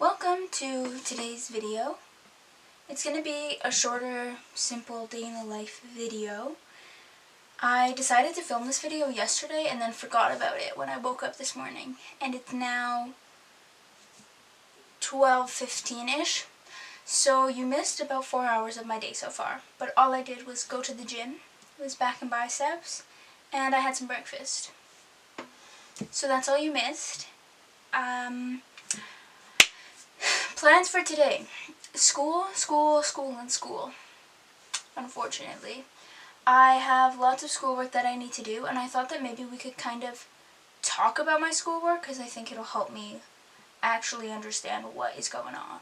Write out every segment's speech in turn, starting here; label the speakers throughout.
Speaker 1: Welcome to today's video. It's going to be a shorter, simple day in the life video. I decided to film this video yesterday and then forgot about it when I woke up this morning. And it's now 12:15-ish. So you missed about 4 hours of my day so far. But all I did was go to the gym. It was back and biceps. And I had some breakfast. So that's all you missed. Plans for today. School, and school. Unfortunately. I have lots of schoolwork that I need to do, and I thought that maybe we could kind of talk about my schoolwork because I think it'll help me actually understand what is going on.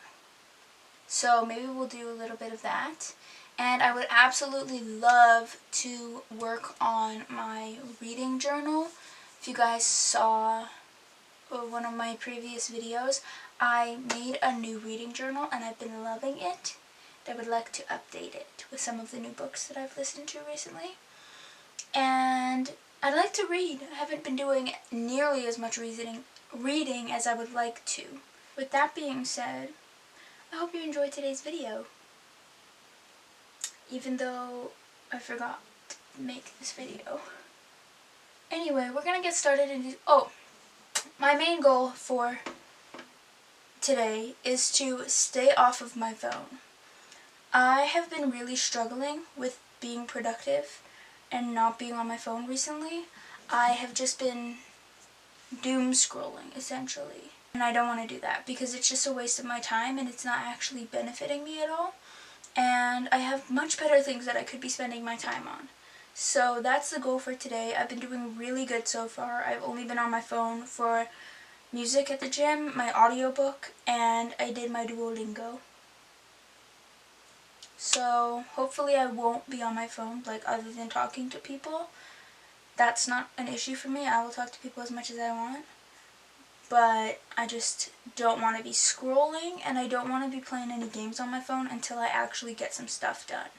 Speaker 1: So maybe we'll do a little bit of that. And I would absolutely love to work on my reading journal. If you guys saw one of my previous videos, I made a new reading journal and I've been loving it. I would like to update it with some of the new books that I've listened to recently. And I'd like to read. I haven't been doing nearly as much reading as I would like to. With that being said, I hope you enjoyed today's video. Even though I forgot to make this video. Anyway, we're gonna get started and my main goal for today is to stay off of my phone. I have been really struggling with being productive and not being on my phone recently. I have just been doom scrolling, essentially. And I don't want to do that because it's just a waste of my time and it's not actually benefiting me at all. And I have much better things that I could be spending my time on. So that's the goal for today. I've been doing really good so far. I've only been on my phone for music at the gym, my audiobook, and I did my Duolingo. So hopefully I won't be on my phone, like other than talking to people. That's not an issue for me. I will talk to people as much as I want. But I just don't want to be scrolling and I don't want to be playing any games on my phone until I actually get some stuff done.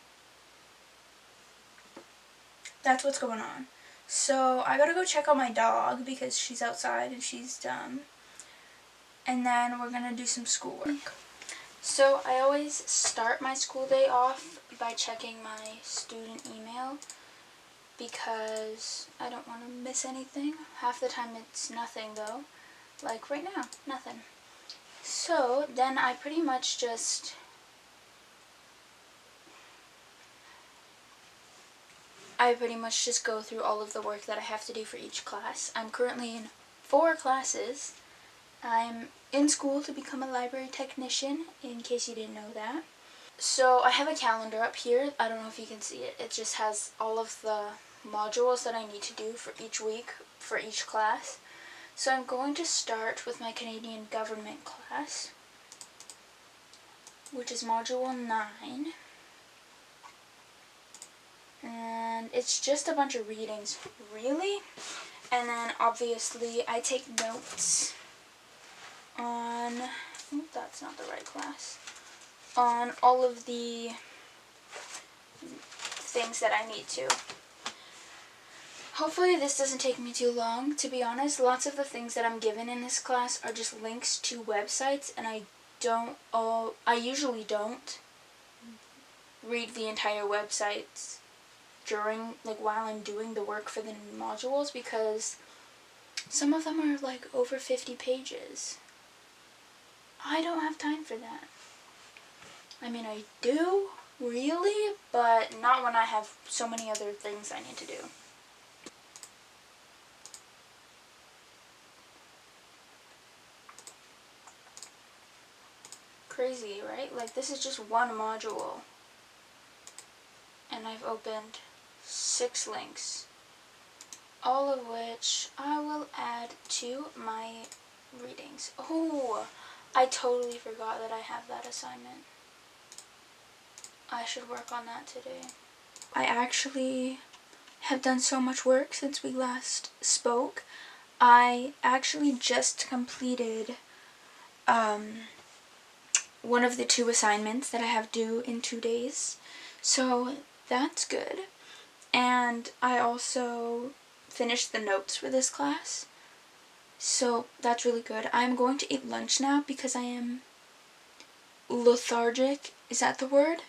Speaker 1: That's what's going on. So I gotta go check on my dog because she's outside and she's dumb. And then we're gonna do some schoolwork. So I always start my school day off by checking my student email because I don't want to miss anything. Half the time it's nothing though. Like right now, nothing. So then I pretty much just go through all of the work that I have to do for each class. I'm currently in 4 classes. I'm in school to become a library technician, in case you didn't know that. So I have a calendar up here. I don't know if you can see it. It just has all of the modules that I need to do for each week, for each class. So I'm going to start with my Canadian government class, which is module 9. And it's just a bunch of readings, really. And then obviously I take notes on, that's not the right class, on all of the things that I need to. Hopefully this doesn't take me too long. To be honest, lots of the things that I'm given in this class are just links to websites, and I usually don't read the entire websites while I'm doing the work for the modules because some of them are like over 50 pages. I don't have time for that. I mean, I do, really, but not when I have so many other things I need to do. Crazy, right? Like, this is just one module. And I've opened 6 links, all of which I will add to my readings. Oh, I totally forgot that I have that assignment. I should work on that today. I actually have done so much work since we last spoke. I actually just completed one of the 2 assignments that I have due in 2 days. So that's good. And I also finished the notes for this class. So that's really good. I'm going to eat lunch now because I am lethargic. Is that the word?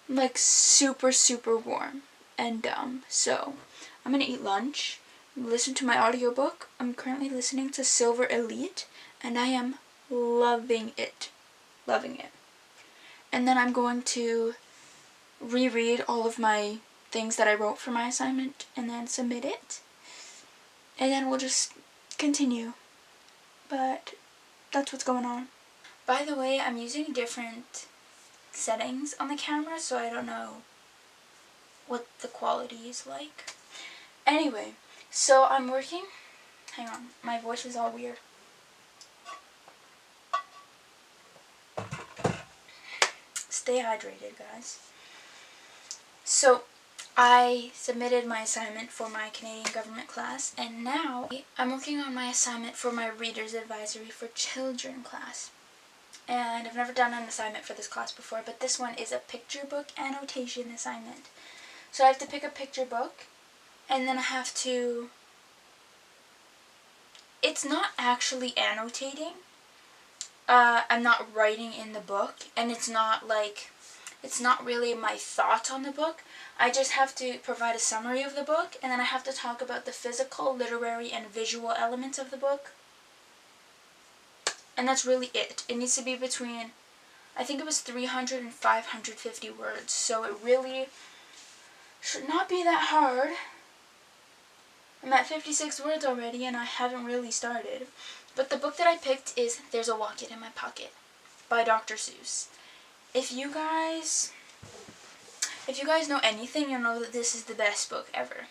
Speaker 1: I'm like super, super warm and dumb. So I'm gonna eat lunch, listen to my audiobook. I'm currently listening to Silver Elite, and I am loving it. Loving it. And then I'm going to reread all of my things that I wrote for my assignment and then submit it. And then we'll just continue. But that's what's going on. By the way, I'm using different settings on the camera, so I don't know what the quality is like. Anyway, so I'm working. Hang on, my voice is all weird. Stay hydrated, guys. So I submitted my assignment for my Canadian government class, and now I'm working on my assignment for my Reader's Advisory for Children class. And I've never done an assignment for this class before, but this one is a picture book annotation assignment. So I have to pick a picture book, and then I have to... It's not actually annotating. I'm not writing in the book, and it's not really my thoughts on the book. I just have to provide a summary of the book, and then I have to talk about the physical, literary, and visual elements of the book. And that's really it. It needs to be between, I think it was 300 and 550 words, so it really should not be that hard. I'm at 56 words already, and I haven't really started. But the book that I picked is There's a Rocket in My Pocket by Dr. Seuss. If you guys know anything, you'll know that this is the best book ever.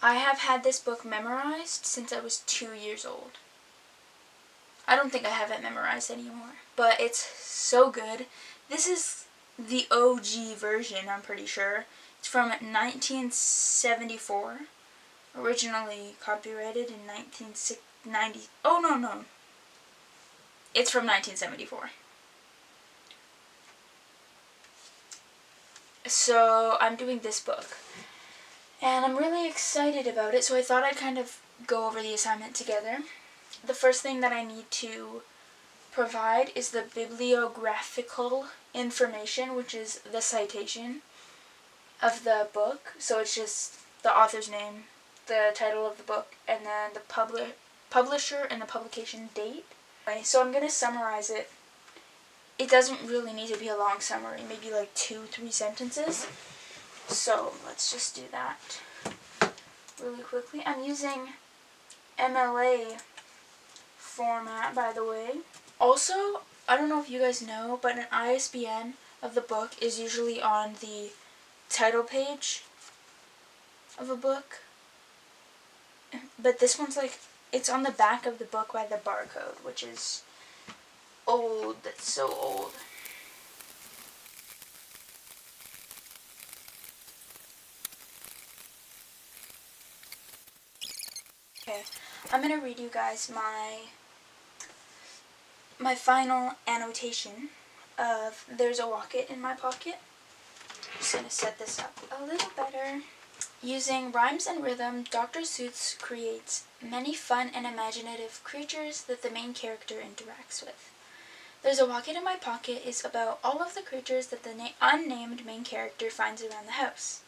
Speaker 1: I have had this book memorized since I was 2 years old. I don't think I have it memorized anymore, but it's so good. This is the OG version, I'm pretty sure. It's from 1974, originally copyrighted in 1990. Oh, no. It's from 1974. So I'm doing this book, and I'm really excited about it, so I thought I'd kind of go over the assignment together. The first thing that I need to provide is the bibliographical information, which is the citation of the book. So it's just the author's name, the title of the book, and then the publisher and the publication date. Okay, so I'm going to summarize it. It doesn't really need to be a long summary, maybe like 2-3 sentences. So let's just do that really quickly. I'm using MLA format, by the way. Also, I don't know if you guys know, but an ISBN of the book is usually on the title page of a book. But this one's like, it's on the back of the book by the barcode, which is old. That's so old. Okay, I'm gonna read you guys my final annotation of There's a Rocket in My Pocket. Just gonna set this up a little better. Using rhymes and rhythm, Dr. Seuss creates many fun and imaginative creatures that the main character interacts with. There's a Rocket in My Pocket is about all of the creatures that the unnamed main character finds around the house.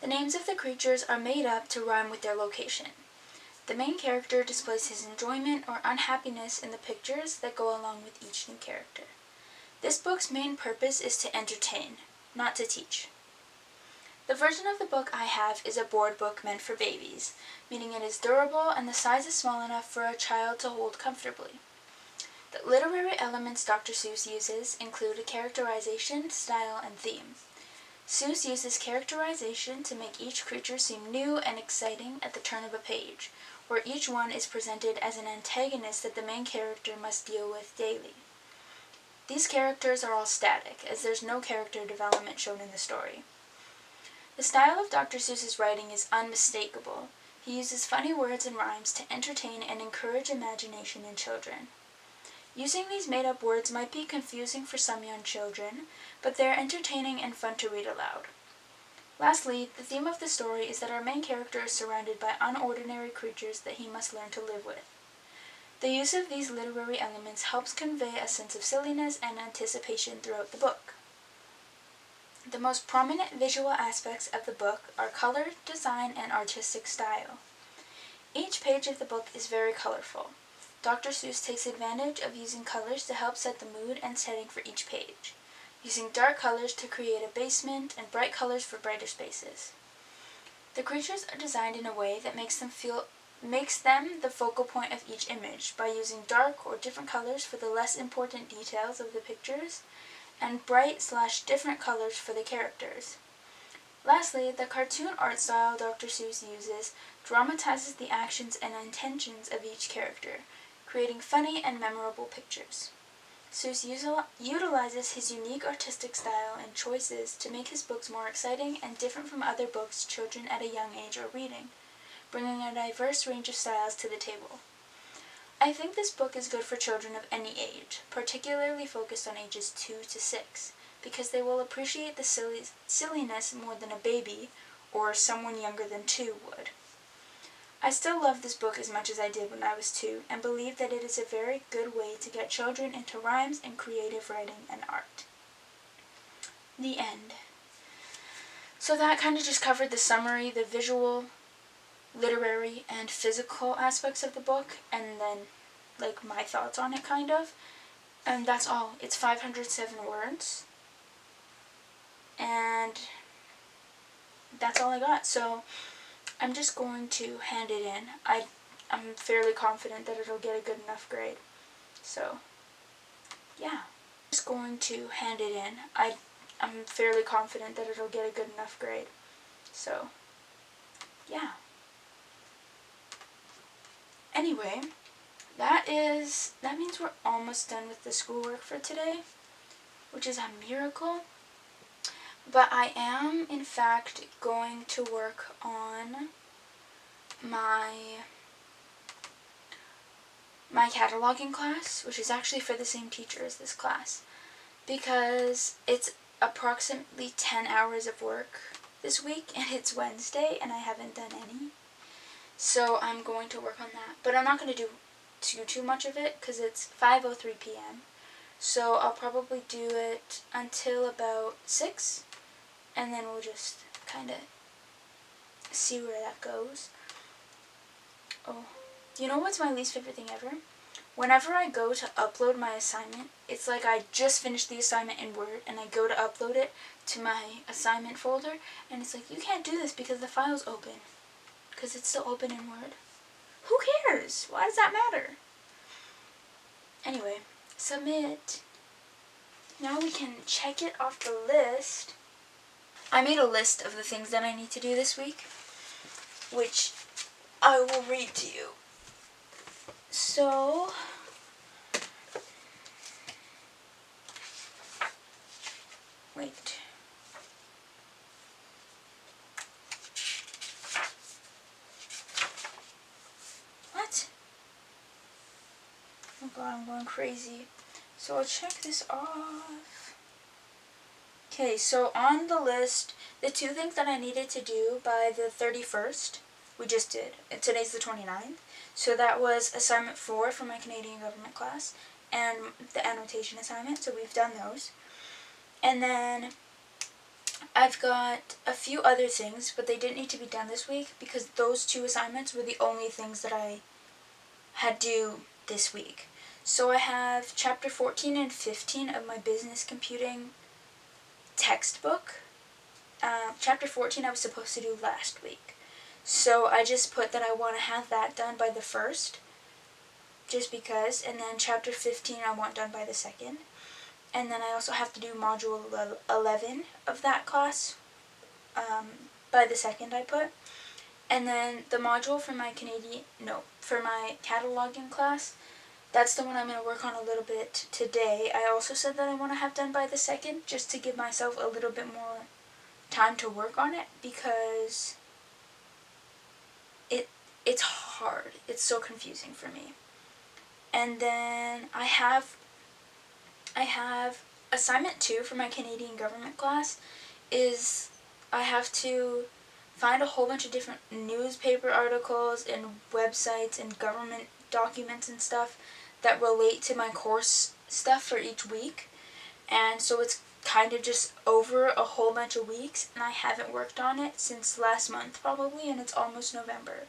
Speaker 1: The names of the creatures are made up to rhyme with their location. The main character displays his enjoyment or unhappiness in the pictures that go along with each new character. This book's main purpose is to entertain, not to teach. The version of the book I have is a board book meant for babies, meaning it is durable and the size is small enough for a child to hold comfortably. The literary elements Dr. Seuss uses include characterization, style, and theme. Seuss uses characterization to make each creature seem new and exciting at the turn of a page, where each one is presented as an antagonist that the main character must deal with daily. These characters are all static, as there's no character development shown in the story. The style of Dr. Seuss's writing is unmistakable. He uses funny words and rhymes to entertain and encourage imagination in children. Using these made-up words might be confusing for some young children, but they are entertaining and fun to read aloud. Lastly, the theme of the story is that our main character is surrounded by unordinary creatures that he must learn to live with. The use of these literary elements helps convey a sense of silliness and anticipation throughout the book. The most prominent visual aspects of the book are color, design, and artistic style. Each page of the book is very colorful. Dr. Seuss takes advantage of using colors to help set the mood and setting for each page, using dark colors to create a basement and bright colors for brighter spaces. The creatures are designed in a way that makes them the focal point of each image by using dark or different colors for the less important details of the pictures and bright/different colors for the characters. Lastly, the cartoon art style Dr. Seuss uses dramatizes the actions and intentions of each character, creating funny and memorable pictures. Seuss utilizes his unique artistic style and choices to make his books more exciting and different from other books children at a young age are reading, bringing a diverse range of styles to the table. I think this book is good for children of any age, particularly focused on ages 2 to 6, because they will appreciate the silliness more than a baby or someone younger than 2 would. I still love this book as much as I did when I was 2, and believe that it is a very good way to get children into rhymes and creative writing and art. The end. So that kind of just covered the summary, the visual, literary, and physical aspects of the book, and then like my thoughts on it kind of. And that's all. It's 507 words. And that's all I got. So I'm just going to hand it in. I'm fairly confident that it'll get a good enough grade. So yeah. I'm just going to hand it in. I'm fairly confident that it'll get a good enough grade. So yeah. Anyway, that means we're almost done with the schoolwork for today, which is a miracle. But I am, in fact, going to work on my cataloging class, which is actually for the same teacher as this class, because it's approximately 10 hours of work this week, and it's Wednesday, and I haven't done any. So I'm going to work on that. But I'm not going to do too much of it, because it's 5:03 p.m. So I'll probably do it until about 6, and then we'll just kind of see where that goes. Oh, you know what's my least favorite thing ever? Whenever I go to upload my assignment, it's like I just finished the assignment in Word, and I go to upload it to my assignment folder, and it's like, you can't do this because the file's open. Because it's still open in Word. Who cares? Why does that matter? Anyway, submit. Now we can check it off the list. I made a list of the things that I need to do this week, which I will read to you. So, wait. What? Oh god, I'm going crazy. So I'll check this off. Okay, so on the list, the 2 things that I needed to do by the 31st, we just did. And today's the 29th. So that was assignment 4 for my Canadian government class and the annotation assignment. So we've done those. And then I've got a few other things, but they didn't need to be done this week because those 2 assignments were the only things that I had due this week. So I have chapter 14 and 15 of my business computing textbook. Chapter 14 I was supposed to do last week. So I just put that I want to have that done by the 1st, just because, and then chapter 15 I want done by the 2nd. And then I also have to do module 11 of that class by the 2nd I put. And then the module for my for my cataloging class, that's the one I'm going to work on a little bit today. I also said that I want to have done by the 2nd, just to give myself a little bit more time to work on it, because it's hard. It's so confusing for me. And then I have assignment 2 for my Canadian government class is I have to find a whole bunch of different newspaper articles and websites and government documents and stuff that relate to my course stuff for each week. And so it's kind of just over a whole bunch of weeks, and I haven't worked on it since last month probably, and it's almost November.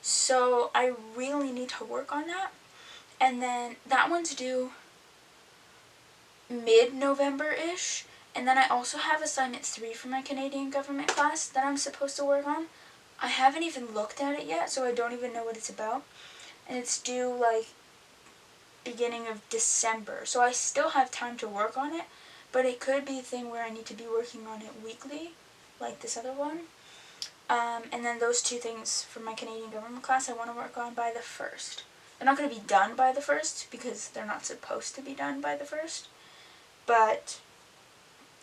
Speaker 1: So I really need to work on that. And then that one's due mid-November-ish. And then I also have assignment 3 for my Canadian government class that I'm supposed to work on. I haven't even looked at it yet, so I don't even know what it's about. And it's due like beginning of December. So I still have time to work on it, but it could be a thing where I need to be working on it weekly, like this other one. And then those 2 things for my Canadian government class I want to work on by the 1st. They're not going to be done by the 1st because they're not supposed to be done by the 1st. But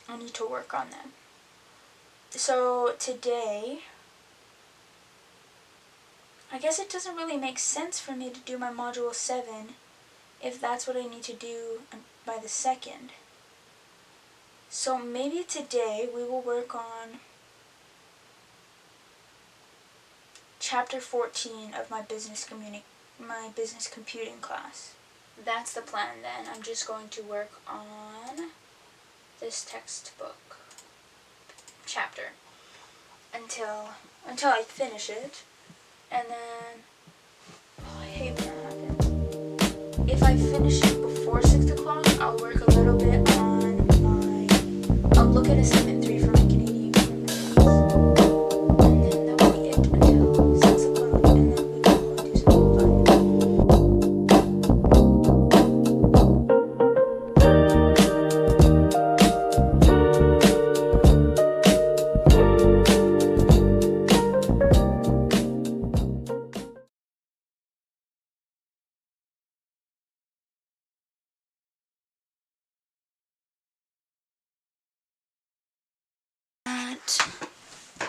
Speaker 1: I need to work on them. So today, I guess it doesn't really make sense for me to do my Module 7 if that's what I need to do by the 2nd. So maybe today we will work on Chapter 14 of my business computing class. That's the plan then. I'm just going to work on this textbook chapter until I finish it. And then I hate when that happens. If I finish it before 6 o'clock, I'll work a little bit on I'll look at assignment 3 for my Canadian government class. And then that will be it until 6 o'clock, and then we can go and do something fun.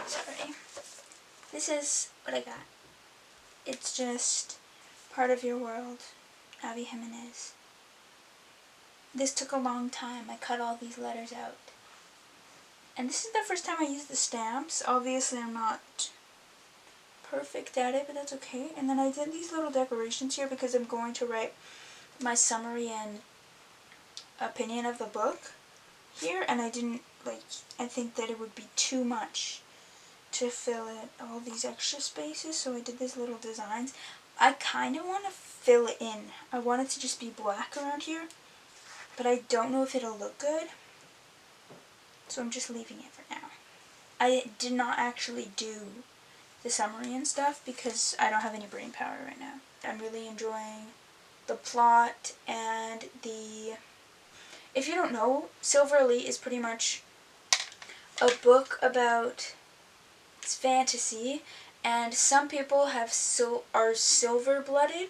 Speaker 1: Sorry. This is what I got. It's just part of your world, Abby Jimenez. This took a long time. I cut all these letters out. And this is the first time I used the stamps. Obviously I'm not perfect at it, but that's okay. And then I did these little decorations here because I'm going to write my summary and opinion of the book here, and I think that it would be too much to fill in all these extra spaces, so I did these little designs. I kind of want to fill it in. I want it to just be black around here, but I don't know if it'll look good, so I'm just leaving it for now. I did not actually do the summary and stuff because I don't have any brain power right now. I'm really enjoying the plot and the... If you don't know, Silver Elite is pretty much a book about... It's fantasy, and some people are silver-blooded.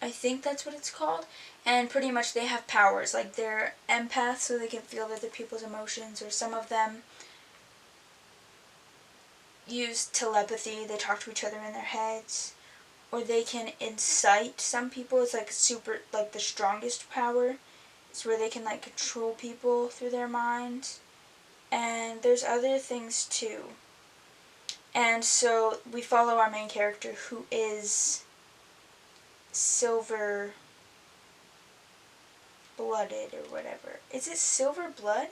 Speaker 1: I think that's what it's called. And pretty much they have powers, like they're empaths, so they can feel other people's emotions, or some of them use telepathy, they talk to each other in their heads, or they can incite some people. It's like the strongest power. It's where they can like control people through their minds. And there's other things too. And so we follow our main character, who is silver-blooded or whatever. Is it silver blood?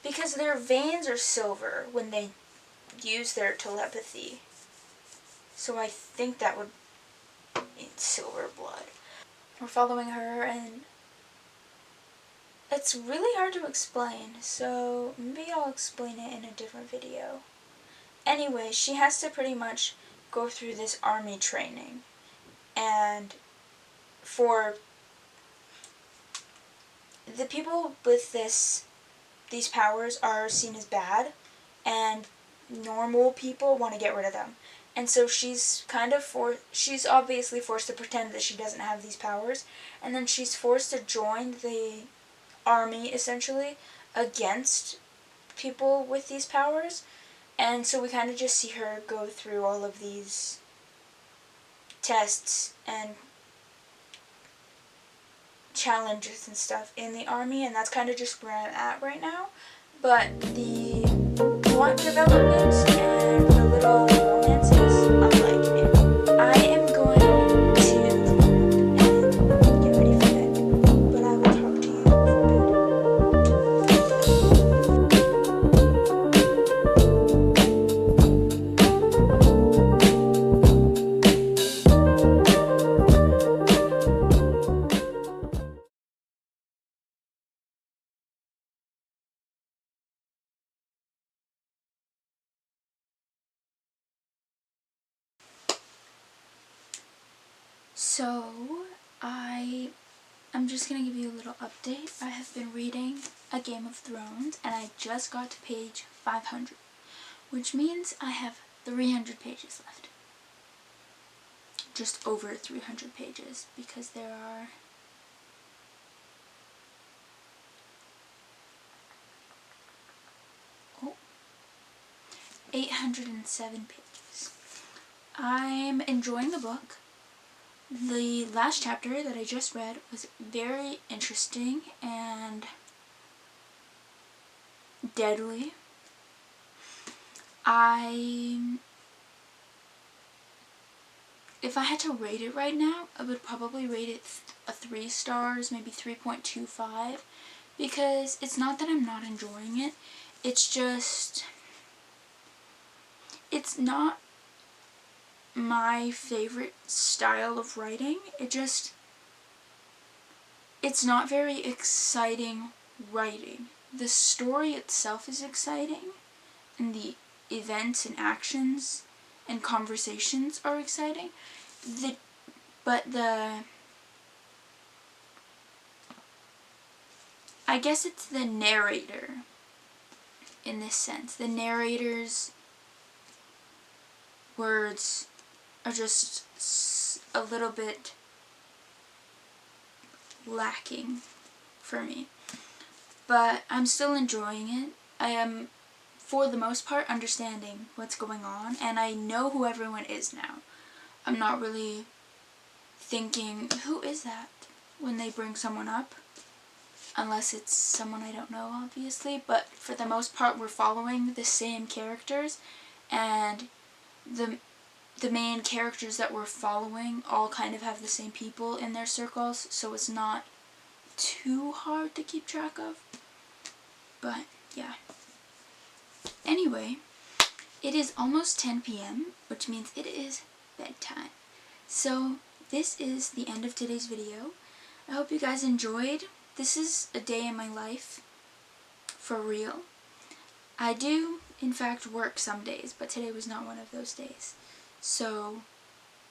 Speaker 1: Because their veins are silver when they use their telepathy. So I think that would mean silver blood. We're following her, and it's really hard to explain, so maybe I'll explain it in a different video. Anyway, she has to pretty much go through this army training, and for the people with these powers are seen as bad, and normal people want to get rid of them. And so she's she's obviously forced to pretend that she doesn't have these powers, and then she's forced to join the army, essentially, against people with these powers. And so we kind of just see her go through all of these tests and challenges and stuff in the army, and that's kind of just where I'm at right now. But the plot developments and the little romances, I like it. I am going So, I'm just going to give you a little update. I have been reading A Game of Thrones, and I just got to page 500, which means I have 300 pages left. Just over 300 pages, because there are 807 pages. I'm enjoying the book. The last chapter that I just read was very interesting and deadly. If I had to rate it right now, I would probably rate it a 3 stars, maybe 3.25, because it's not that I'm not enjoying it, it's just, it's not my favorite style of writing. It's not very exciting writing. The story itself is exciting, and the events and actions and conversations are exciting. I guess it's the narrator in this sense. The narrator's words are just a little bit lacking for me. But I'm still enjoying it. I am, for the most part, understanding what's going on, and I know who everyone is now. I'm not really thinking, who is that, when they bring someone up, unless it's someone I don't know, obviously, but for the most part we're following the same characters, and the main characters that we're following all kind of have the same people in their circles, so it's not too hard to keep track of. But yeah. Anyway, it is almost 10 p.m., which means it is bedtime. So this is the end of today's video. I hope you guys enjoyed. This is a day in my life, for real. I do, in fact, work some days, but today was not one of those days. So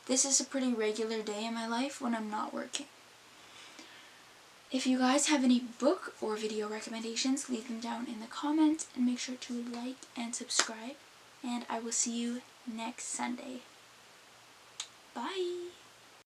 Speaker 1: this is a pretty regular day in my life when I'm not working. If you guys have any book or video recommendations, leave them down in the comments, and make sure to like and subscribe. And I will see you next Sunday. Bye!